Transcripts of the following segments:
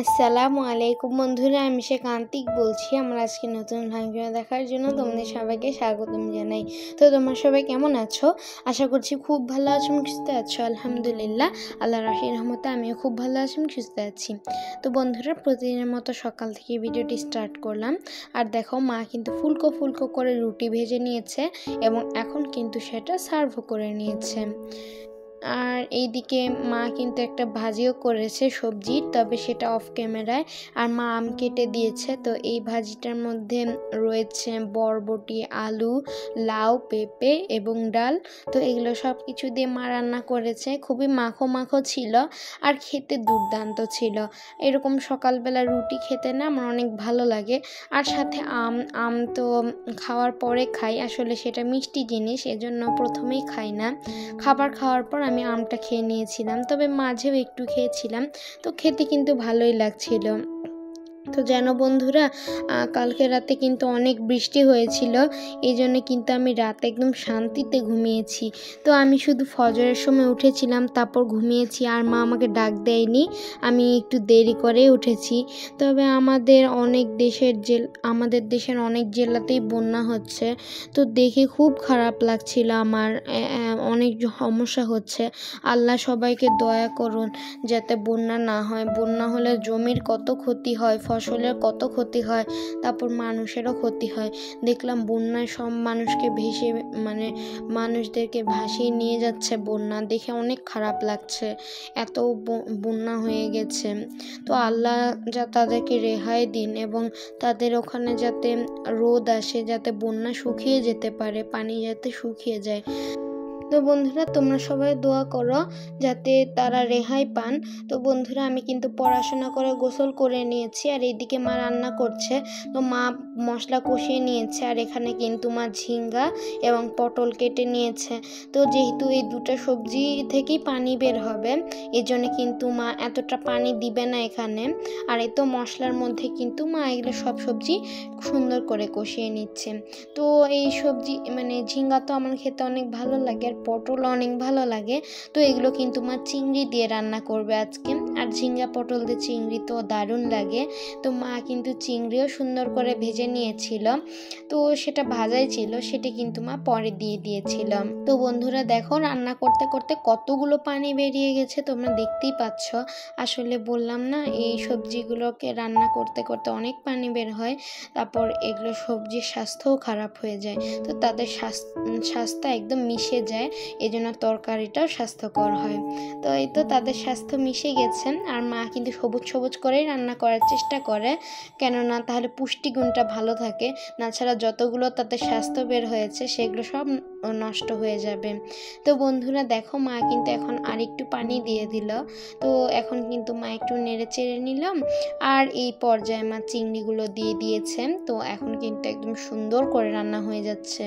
আসসালামু আলাইকুম বন্ধুরা, আমি কান্তিক বলছি। আমরা আজকে নতুন ভিডিও দেখার জন্য তোমাদের সবাইকে স্বাগতম জানাই। তো তোমরা সবাই কেমন আছো? আশা করছি খুব ভালো আছো, সুস্থ আছো। আলহামদুলিল্লাহ, আল্লাহর অশেষ রহমতে আমিও খুব ভালো আছি, সুস্থ আছি। তো বন্ধুরা, প্রতিদিনের মতো সকাল থেকে ভিডিওটি স্টার্ট করলাম। আর দেখো, মা কিন্তু ফুলকো ফুলকো করে রুটি ভেজে নিয়েছে এবং এখন কিন্তু সেটা সার্ভ করে নিয়েছে। আর এইদিকে মা কিন্তু একটা ভাজিও করেছে সবজির, তবে সেটা অফ ক্যামেরায়। আর মা আম কেটে দিয়েছে। তো এই ভাজিটার মধ্যে রয়েছে বরবটি, আলু, লাউ, পেঁপে এবং ডাল। তো এগুলো সব কিছু দিয়ে মা রান্না করেছে। খুবই মাখো মাখো ছিল আর খেতে দুর্দান্ত ছিল। এরকম সকালবেলা রুটি খেতে না আমার অনেক ভালো লাগে। আর সাথে আম তো খাওয়ার পরে খাই, আসলে সেটা মিষ্টি জিনিস, এজন্য প্রথমেই খাই না। খাবার খাওয়ার পর আমি আমটা খেয়ে নিয়েছিলাম, তবে মাঝেও একটু খেয়েছিলাম। তো খেতে কিন্তু ভালোই লাগছিল। তো যেন বন্ধুরা, কালকে রাতে কিন্তু অনেক বৃষ্টি হয়েছিল, এই জন্য কিন্তু আমি রাতে একদম শান্তিতে ঘুমিয়েছি। তো আমি শুধু ফজরের সময় উঠেছিলাম, তারপর ঘুমিয়েছি। আর মা আমাকে ডাক দেয়নি, আমি একটু দেরি করে উঠেছি। তবে আমাদের দেশের অনেক জেলাতেই বন্যা হচ্ছে। তো দেখে খুব খারাপ লাগছিল আমার, অনেক সমস্যা হচ্ছে। আল্লাহ সবাইকে দয়া করুন যাতে বন্যা না হয়। বন্যা হলে জমির কত ক্ষতি হয়, ফসলের কত ক্ষতি হয়, তারপর মানুষেরও ক্ষতি হয়। দেখলাম বন্যায় সব মানুষদেরকে ভাসিয়ে নিয়ে যাচ্ছে বন্যা, দেখে অনেক খারাপ লাগছে। এত বন্যা হয়ে গেছে। তো আল্লাহ যা তাদেরকে রেহাই দিন এবং তাদের ওখানে যাতে রোদ আসে, যাতে বন্যা শুকিয়ে যেতে পারে, পানি যাতে শুকিয়ে যায়। তো বন্ধুরা, তোমরা সবাই দোয়া করো যাতে তারা রেহাই পান। তো বন্ধুরা, আমি কিন্তু পড়াশোনা করে গোসল করে নিয়েছি, আর এইদিকে মা রান্না করছে। তো মা মশলা কষিয়ে নিয়েছে, আর এখানে কিন্তু মা ঝিঙ্গা এবং পটল কেটে নিয়েছে। তো যেহেতু এই দুটো সবজি থেকেই পানি বের হবে, এই জন্য কিন্তু মা এতটা পানি দিবে না এখানে। আর এই তো মশলার মধ্যে কিন্তু মা এগুলো সব সবজি সুন্দর করে কষিয়ে নিচ্ছে। তো এই সবজি ঝিঙ্গা তো আমার খেতে অনেক ভালো লাগে, আর পটল অনেক ভালো লাগে। তো এগুলো কিন্তু মা চিংড়ি দিয়ে রান্না করবে আজকে। আর ঝিঙ্গা পটল দিয়ে চিংড়ি তো দারুণ লাগে। তো মা কিন্তু চিংড়িও সুন্দর করে ভেজে নিয়েছিল। তো সেটা ভাজাই ছিল, সেটা কিন্তু মা পরে দিয়ে দিয়েছিল। তো বন্ধুরা দেখো, রান্না করতে করতে কতগুলো পানি বেরিয়ে গেছে, তোমরা দেখতেই পাচ্ছ। আসলে বললাম না, এই সবজিগুলোকে রান্না করতে করতে অনেক পানি বের হয়, তারপর এগুলো সবজির স্বাস্থ্যও খারাপ হয়ে যায়। তো তাদের স্বাস্থ্য একদম মিশে যায়, এই জন্য তরকারিটাও স্বাস্থ্যকর হয়। তো এই তো তাদের স্বাস্থ্য মিশে গেছে। আর মা কিন্তু সবুজ সবুজ করেই রান্না করার চেষ্টা করে, কেননা তাহলে পুষ্টিগুণটা ভালো থাকে। তাছাড়া যতগুলো তাদের স্বাস্থ্য বের হয়েছে সেগুলো সব নষ্ট হয়ে যাবে। তো বন্ধুরা দেখো, মা কিন্তু এখন আরেকটু পানি দিয়ে দিল। তো এখন কিন্তু মা একটু নেড়ে চেড়ে নিলাম, আর এই পর্যায়ে মা চিংড়িগুলো দিয়ে দিয়েছে। তো এখন কিন্তু একদম সুন্দর করে রান্না হয়ে যাচ্ছে।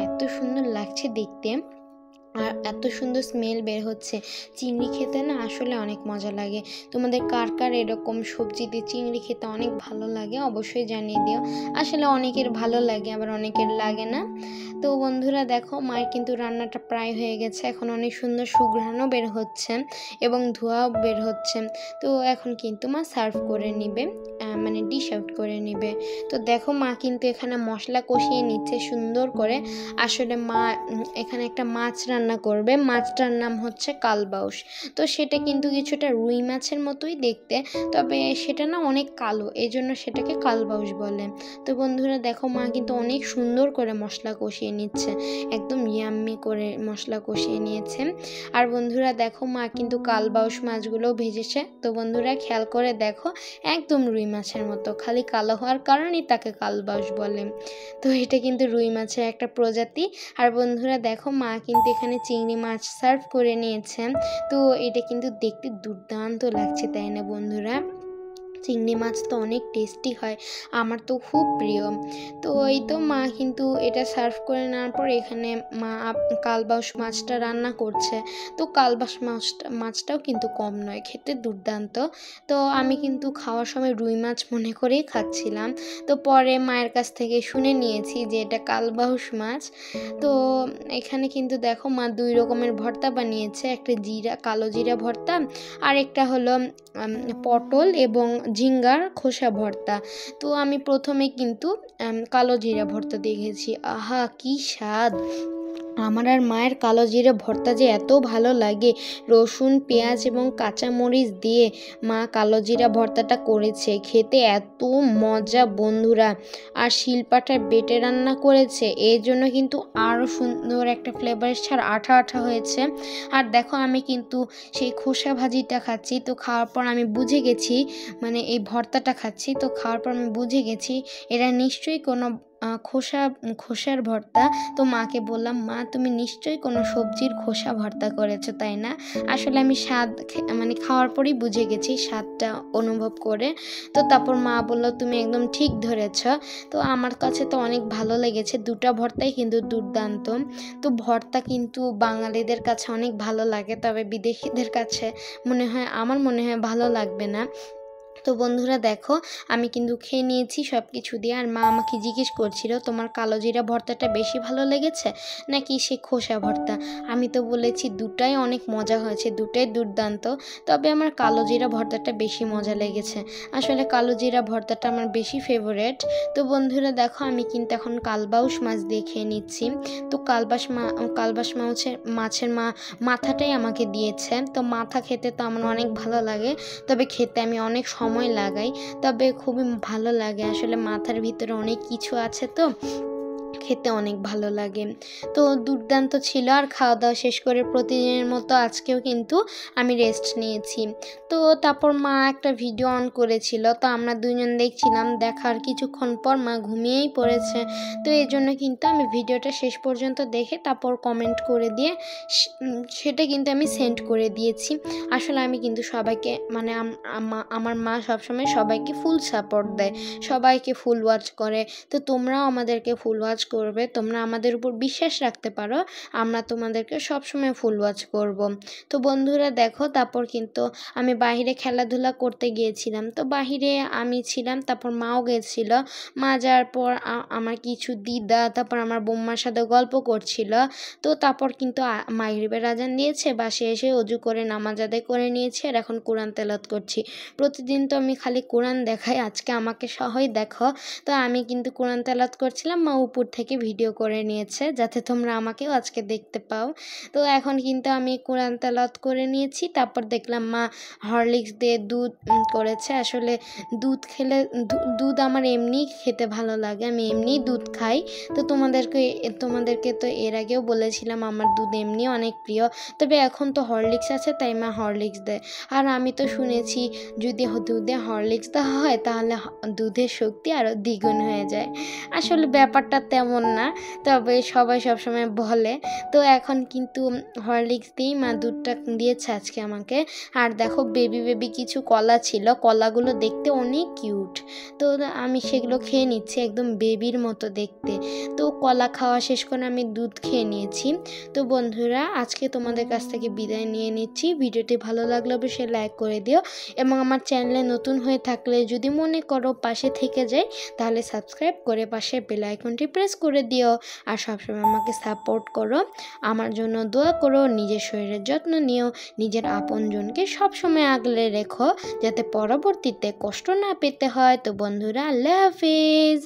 এত সুন্দর লাগছে দেখতে, আর এত সুন্দর স্মেল বের হচ্ছে। চিংড়ি খেতে না আসলে অনেক মজা লাগে। তোমাদের কার কার এরকম সবজি দিয়ে চিংড়ি খেতে অনেক ভালো লাগে অবশ্যই জানিয়ে দিও। আসলে অনেকের ভালো লাগে, আবার অনেকের লাগে না। তো বন্ধুরা দেখো, মায়ের কিন্তু রান্নাটা প্রায় হয়ে গেছে। এখন অনেক সুন্দর সুঘ্রাণও বের হচ্ছে এবং ধোঁয়াও বের হচ্ছে। তো এখন কিন্তু মা সার্ভ করে নিবে, ডিশ আউট করে নিবে। তো দেখো, মা কিন্তু এখানে মশলা কষিয়ে নিচ্ছে সুন্দর করে। আসলে মা এখানে একটা মাছ রান্না করবে, মাছটার নাম হচ্ছে কালবাউস। তো সেটা কিন্তু কিছুটা রুই মাছের মতোই দেখতে, তবে সেটা না অনেক কালো, এই জন্য সেটাকে কালবাউস বলে। তো বন্ধুরা দেখো, মা কিন্তু অনেক সুন্দর করে মশলা কষিয়ে নিচ্ছে, একদম ইয়াম্মি করে মশলা কষিয়ে নিয়েছে। আর বন্ধুরা দেখো, মা কিন্তু কালবাউস মাছগুলোও ভেজেছে। তো বন্ধুরা খেয়াল করে দেখো, একদম রুই মাছের মতো, খালি কালো হওয়ার কারণেই তাকে কালবাউস বলে। তো এটা কিন্তু রুই মাছের একটা প্রজাতি। আর বন্ধুরা দেখো, মা কিন্তু এখানে চিংড়ি মাছ সার্ভ করে নিয়েছেন। তো এটা কিন্তু দেখতে দুর্দান্ত লাগছে, তাই না বন্ধুরা? চিংড়ি মাছ তো অনেক টেস্টি হয়, আমার তো খুব প্রিয়। তো এই তো মা কিন্তু এটা সার্ভ করে নেওয়ার পর এখানে মা কালবাউস মাছটা রান্না করছে। তো কালবাউস মাছটাও কিন্তু কম নয়, খেতে দুর্দান্ত। তো আমি কিন্তু খাওয়ার সময় রুই মাছ মনে করেই খাচ্ছিলাম। তো পরে মায়ের কাছ থেকে শুনে নিয়েছি যে এটা কালবাউস মাছ। তো এখানে কিন্তু দেখো মা 2 রকমের ভর্তা বানিয়েছে, একটা কালো জিরা ভর্তা আর একটা হলো পটল এবং ঝিঙ্গার খোসা ভর্তা। তো আমি প্রথমে কিন্তু কালো জিরা ভর্তা দেখেছি, আহা কি স্বাদ! আমার আর মায়ের কালো জিরে ভর্তা যে এত ভালো লাগে, রসুন পেঁয়াজ এবং কাঁচামরিচ দিয়ে মা কালো জিরা ভর্তাটা করেছে, খেতে এত মজা বন্ধুরা। আর শিলপাটায় বেটে রান্না করেছে, এর জন্য কিন্তু আরও সুন্দর একটা ফ্লেভারের ছাড় আঠা আঠা হয়েছে। আর দেখো আমি কিন্তু সেই খোসা ভাজিটা খাচ্ছি। তো খাওয়ার পর আমি বুঝে গেছি, মানে এই ভর্তাটা খাচ্ছি, তো খাওয়ার পর আমি বুঝে গেছি এরা নিশ্চয়ই কোনো খোসার ভর্তা। তো মাকে বললাম, মা তুমি নিশ্চয়ই কোনো সবজির খোসা ভর্তা করেছো তাই না? আসলে আমি স্বাদ মানে খাওয়ার পরই বুঝে গেছি, স্বাদটা অনুভব করে। তো তারপর মা বলল তুমি একদম ঠিক ধরেছ। তো আমার কাছে তো অনেক ভালো লেগেছে, 2টা ভর্তাই কিন্তু দুর্দান্ত। তো ভর্তা কিন্তু বাঙালিদের কাছে অনেক ভালো লাগে, তবে বিদেশিদের কাছে আমার মনে হয় ভালো লাগবে না। তো বন্ধুরা দেখো আমি কিন্তু খেয়ে নিয়েছি সব কিছু দিয়ে। আর মা আমাকে জিজ্ঞেস করছিল তোমার কালো জিরা ভর্তাটা বেশি ভালো লেগেছে নাকি সে খোসা ভর্তা। আমি তো বলেছি দুটাই অনেক মজা হয়েছে, দুটাই দুর্দান্ত, তবে আমার কালো জিরা ভর্তাটা বেশি মজা লেগেছে। আসলে কালো জিরা ভর্তাটা আমার বেশি ফেভারেট। তো বন্ধুরা দেখো আমি কিন্তু এখন কালবাউস মাছ দিয়ে খেয়ে নিচ্ছি। তো কালবাউস মাছের মাথাটাই আমাকে দিয়েছে। তো মাথা খেতে তো আমার অনেক ভালো লাগে, তবে খেতে আমি অনেক সময় লাগাই, তবে খুবই ভালো লাগে। আসলে মাথার ভিতরে অনেক কিছু আছে, তো খেতে অনেক ভালো লাগে। তো দুর্দান্ত ছিল। আর খাওয়া দাওয়া শেষ করে প্রতিদিনের মতো আজকেও কিন্তু আমি রেস্ট নিয়েছি। তো তারপর মা একটা ভিডিও অন করেছিল, তো আমরা দুজন দেখছিলাম, দেখার কিছুক্ষণ পর মা ঘুমিয়েই পড়েছে। তো এই জন্য কিন্তু আমি ভিডিওটা শেষ পর্যন্ত দেখে তারপর কমেন্ট করে দিয়ে সেটা কিন্তু আমি সেন্ড করে দিয়েছি। আসলে আমি কিন্তু সবাইকে মানে আমার মা সবসময় সবাইকে ফুল সাপোর্ট দেয়, সবাইকে ফুল ওয়াচ করে। তো তোমরাও আমাদেরকে ফুল ওয়াচ করবে, তোমরা আমাদের উপর বিশ্বাস রাখতে পারো, আমরা তোমাদেরকে সবসময় ফুল ওয়াচ করব। তো বন্ধুরা দেখো তারপর কিন্তু আমি বাইরে খেলাধুলা করতে গিয়েছিলাম। তো বাহিরে আমি ছিলাম, তারপর মাও গেছিল। মা যাওয়ার পর আমার কিছু দিদা তারপর আমার বৌমার সাথে গল্প করছিল। তো তারপর কিন্তু মাগরিবের আজান দিয়েছে, বাসায় এসে অজু করে নামাজ আদায় করে নিয়েছি, আর এখন কোরআন তেলাওয়াত করছি। প্রতিদিন তো আমি খালি কোরআন দেখাই, আজকে আমাকে সহই দেখো। তো আমি কিন্তু কোরআন তেলাওয়াত করছিলাম, মা উপর থেকে ভিডিও করে নিয়েছে যাতে তোমরা আমাকেও আজকে দেখতে পাও। তো এখন কিন্তু আমি কোরআন তেলাওয়াত করে নিয়েছি, তারপর দেখলাম মা হরলিক্স দিয়ে দুধ করেছে। আসলে দুধ খেলে দুধ আমার এমনি খেতে ভালো লাগে, আমি এমনি দুধ খাই। তো তোমাদেরকে তো এর আগেও বলেছিলাম আমার দুধ এমনি অনেক প্রিয়, তবে এখন তো হরলিক্স আছে তাই মা হরলিক্স দেয়। আর আমি তো শুনেছি যদি দুধে হরলিক্স দেওয়া হয় তাহলে দুধের শক্তি আরও দ্বিগুণ হয়ে যায়। আসলে ব্যাপারটা তেমন না, তবে সবাই সবসময় বলে। তো এখন কিন্তু হরলিক্স দিয়েই মা দুধটা দিয়েছে আজকে আমাকে। আর দেখো বেবি কিছু কলা ছিল, কলাগুলো দেখতে অনেক কিউট। তো আমি সেগুলো খেয়ে নিচ্ছি, একদম বেবির মতো দেখতে। তো কলা খাওয়া শেষ করে আমি দুধ খেয়ে নিয়েছি। তো বন্ধুরা আজকে তোমাদের কাছ থেকে বিদায় নিয়ে নিচ্ছি। ভিডিওটি ভালো লাগলে অবশ্যই লাইক করে দিও, এবং আমার চ্যানেলে নতুন হয়ে থাকলে যদি মনে করো পাশে থেকে যায় তাহলে সাবস্ক্রাইব করে পাশে বেল আইকনটি প্রেস করে দিও। আর সবসময় আমাকে সাপোর্ট করো, আমার জন্য দোয়া করো, নিজের শরীরের যত্ন নিও, নিজের আপনজনকে সবসময় আগলে রেখো যাতে পরবর্তীতে কষ্ট না পেতে হয়। তো বন্ধুরা আল্লাহ হাফিজ।